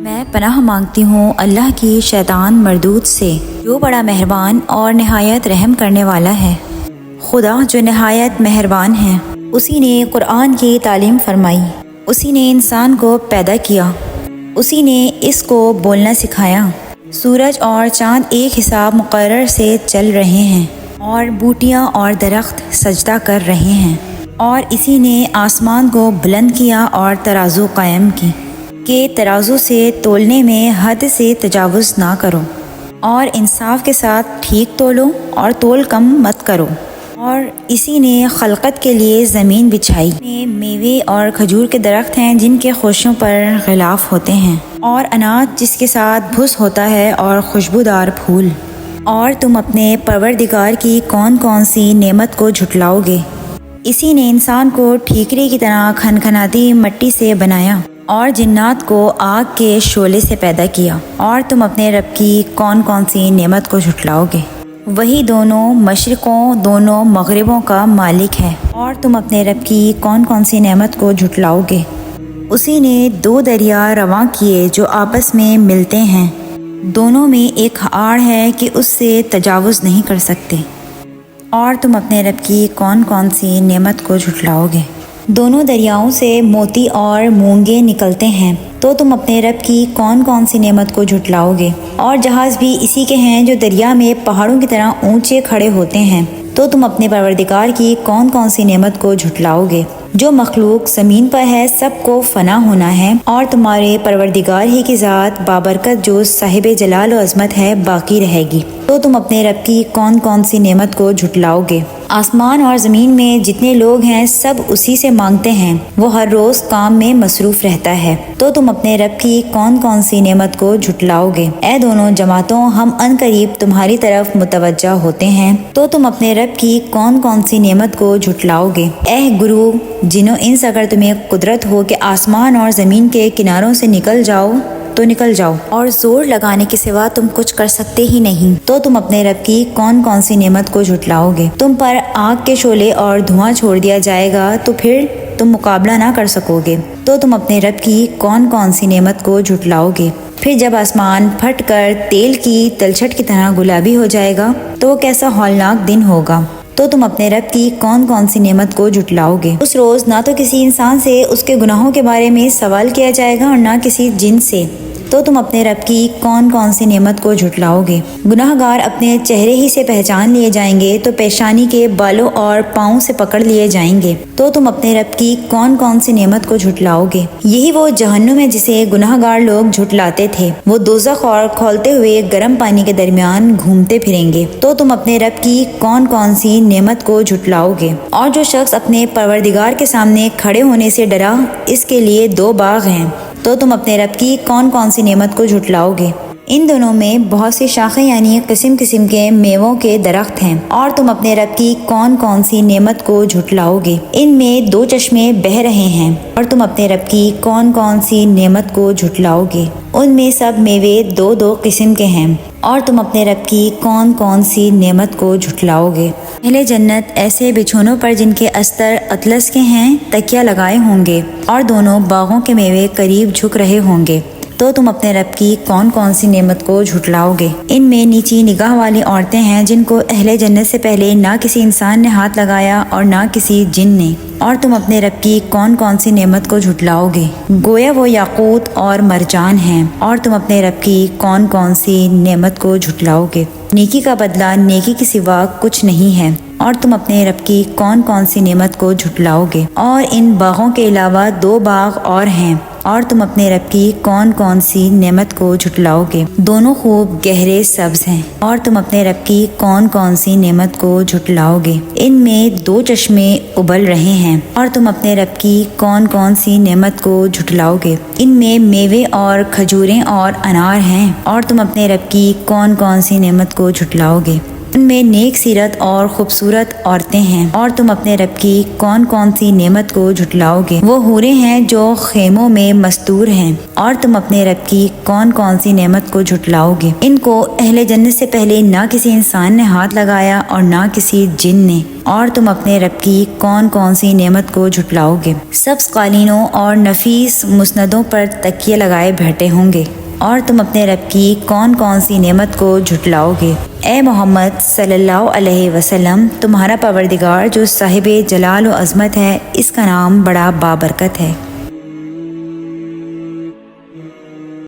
میں پناہ مانگتی ہوں اللہ کی شیطان مردود سے جو بڑا مہربان اور نہایت رحم کرنے والا ہے۔ خدا جو نہایت مہربان ہے، اسی نے قرآن کی تعلیم فرمائی، اسی نے انسان کو پیدا کیا، اسی نے اس کو بولنا سکھایا۔ سورج اور چاند ایک حساب مقرر سے چل رہے ہیں اور بوٹیاں اور درخت سجدہ کر رہے ہیں، اور اسی نے آسمان کو بلند کیا اور ترازو قائم کی کہ ترازو سے تولنے میں حد سے تجاوز نہ کرو، اور انصاف کے ساتھ ٹھیک تولو اور تول کم مت کرو۔ اور اسی نے خلقت کے لیے زمین بچھائی، میں میوے اور کھجور کے درخت ہیں جن کے خوشیوں پر غلاف ہوتے ہیں، اور اناج جس کے ساتھ بھس ہوتا ہے، اور خوشبودار پھول۔ اور تم اپنے پروردگار کی کون کون سی نعمت کو جھٹلاؤ گے؟ اسی نے انسان کو ٹھیکرے کی طرح کھنکھناتی مٹی سے بنایا اور جنات کو آگ کے شعلے سے پیدا کیا۔ اور تم اپنے رب کی کون کون سی نعمت کو جھٹلاؤ گے؟ وہی دونوں مشرقوں دونوں مغربوں کا مالک ہے۔ اور تم اپنے رب کی کون کون سی نعمت کو جھٹلاؤ گے؟ اسی نے دو دریا رواں کیے جو آپس میں ملتے ہیں، دونوں میں ایک آڑ ہے کہ اس سے تجاوز نہیں کر سکتے۔ اور تم اپنے رب کی کون کون سی نعمت کو جھٹلاؤ گے؟ دونوں دریاؤں سے موتی اور مونگے نکلتے ہیں، تو تم اپنے رب کی کون کون سی نعمت کو جھٹلاؤ گے؟ اور جہاز بھی اسی کے ہیں جو دریا میں پہاڑوں کی طرح اونچے کھڑے ہوتے ہیں، تو تم اپنے پروردگار کی کون کون سی نعمت کو جھٹلاؤ گے؟ جو مخلوق زمین پر ہے سب کو فنا ہونا ہے، اور تمہارے پروردگار ہی کی ذات بابرکت جو صاحب جلال و عظمت ہے باقی رہے گی۔ تو تم اپنے رب کی کون کون سی نعمت کو جھٹلاؤ گے؟ آسمان اور زمین میں جتنے لوگ ہیں سب اسی سے مانگتے ہیں، وہ ہر روز کام میں مصروف رہتا ہے۔ تو تم اپنے رب کی کون کون سی نعمت کو جھٹلاؤ گے؟ اے دونوں جماعتوں، ہم ان قریب تمہاری طرف متوجہ ہوتے ہیں، تو تم اپنے رب کی کون کون سی نعمت کو جھٹلاؤ گے؟ اے گروہ جنوں انس، اگر تمہیں قدرت ہو کہ آسمان اور زمین کے کناروں سے نکل جاؤ تو نکل جاؤ، اور زور لگانے کے سوا تم کچھ کر سکتے ہی نہیں، تو تم اپنے رب کی کون کون سی نعمت کو جھٹلاؤ گے؟ تم پر آگ کے شعلے اور دھواں چھوڑ دیا جائے گا تو پھر تم مقابلہ نہ کر سکو گے، تو تم اپنے رب کی کون کون سی نعمت کو جھٹلاؤ گے؟ پھر جب آسمان پھٹ کر تیل کی تلچھٹ کی طرح گلابی ہو جائے گا تو وہ کیسا ہولناک دن ہوگا۔ تو تم اپنے رب کی کون کون سی نعمت کو جھٹلاؤ گے؟ اس روز نہ تو کسی انسان سے اس کے گناہوں کے بارے میں سوال کیا جائے گا اور نہ کسی جن سے، تو تم اپنے رب کی کون کون سی نعمت کو جھٹلاؤ گے؟ گناہ گار اپنے چہرے ہی سے پہچان لیے جائیں گے تو پیشانی کے بالوں اور پاؤں سے پکڑ لیے جائیں گے، تو تم اپنے رب کی کون کون سی نعمت کو جھٹلاؤ گے؟ یہی وہ جہنم ہے جسے گناہ گار لوگ جھٹلاتے تھے، وہ دوزخ اور کھولتے ہوئے گرم پانی کے درمیان گھومتے پھریں گے، تو تم اپنے رب کی کون کون سی نعمت کو جھٹلاؤ گے؟ اور جو شخص اپنے پروردگار کے سامنے کھڑے ہونے سے ڈرا، اس کے لیے دو باغ ہیں، تو تم اپنے رب کی کون کون سی نعمت کو جھٹلاؤ گے؟ ان دونوں میں بہت سی شاخیں یعنی قسم قسم کے میووں کے درخت ہیں، اور تم اپنے رب کی کون کون سی نعمت کو جھٹلاؤ گے؟ ان میں دو چشمے بہہ رہے ہیں، اور تم اپنے رب کی کون کون سی نعمت کو جھٹلاؤ گے؟ ان میں سب میوے دو دو قسم کے ہیں، اور تم اپنے رب کی کون کون سی نعمت کو جھٹلاؤ گے؟ اہل جنت ایسے بچھونوں پر جن کے استر اطلس کے ہیں تکیہ لگائے ہوں گے، اور دونوں باغوں کے میوے قریب جھک رہے ہوں گے، تو تم اپنے رب کی کون کون سی نعمت کو جھٹلاؤ گے؟ ان میں نیچی نگاہ والی عورتیں ہیں جن کو اہل جنت سے پہلے نہ کسی انسان نے ہاتھ لگایا اور نہ کسی جن نے، اور تم اپنے رب کی کون کون سی نعمت کو جھٹلاؤ گے؟ گویا وہ یاقوت اور مرجان ہیں، اور تم اپنے رب کی کون کون سی نعمت کو جھٹلاؤ گے؟ نیکی کا بدلہ نیکی کے سوا کچھ نہیں ہے، اور تم اپنے رب کی کون کون سی نعمت کو جھٹلاؤ گے؟ اور ان باغوں کے علاوہ دو باغ اور ہیں، اور تم اپنے رب کی کون کون سی نعمت کو جھٹلاؤ گے؟ دونوں خوب گہرے سبز ہیں، اور تم اپنے رب کی کون کون سی نعمت کو جھٹلاؤ گے؟ ان میں دو چشمے ابل رہے ہیں، اور تم اپنے رب کی کون کون سی نعمت کو جھٹلاؤ گے؟ ان میں میوے اور کھجوریں اور انار ہیں، اور تم اپنے رب کی کون کون سی نعمت کو جھٹلاؤ گے؟ ان میں نیک سیرت اور خوبصورت عورتیں ہیں، اور تم اپنے رب کی کون کون سی نعمت کو جھٹلاؤ گے؟ وہ حوریں ہیں جو خیموں میں مستور ہیں، اور تم اپنے رب کی کون کون سی نعمت کو جھٹلاؤ گے؟ ان کو اہل جنت سے پہلے نہ کسی انسان نے ہاتھ لگایا اور نہ کسی جن نے، اور تم اپنے رب کی کون کون سی نعمت کو جھٹلاؤ گے؟ سبز قالینوں اور نفیس مسندوں پر تکیے لگائے بیٹھے ہوں گے، اور تم اپنے رب کی کون کون سی نعمت کو جھٹلاؤ گے؟ اے محمد صلی اللہ علیہ وسلم، تمہارا پروردگار جو صاحب جلال و عظمت ہے، اس کا نام بڑا بابرکت ہے۔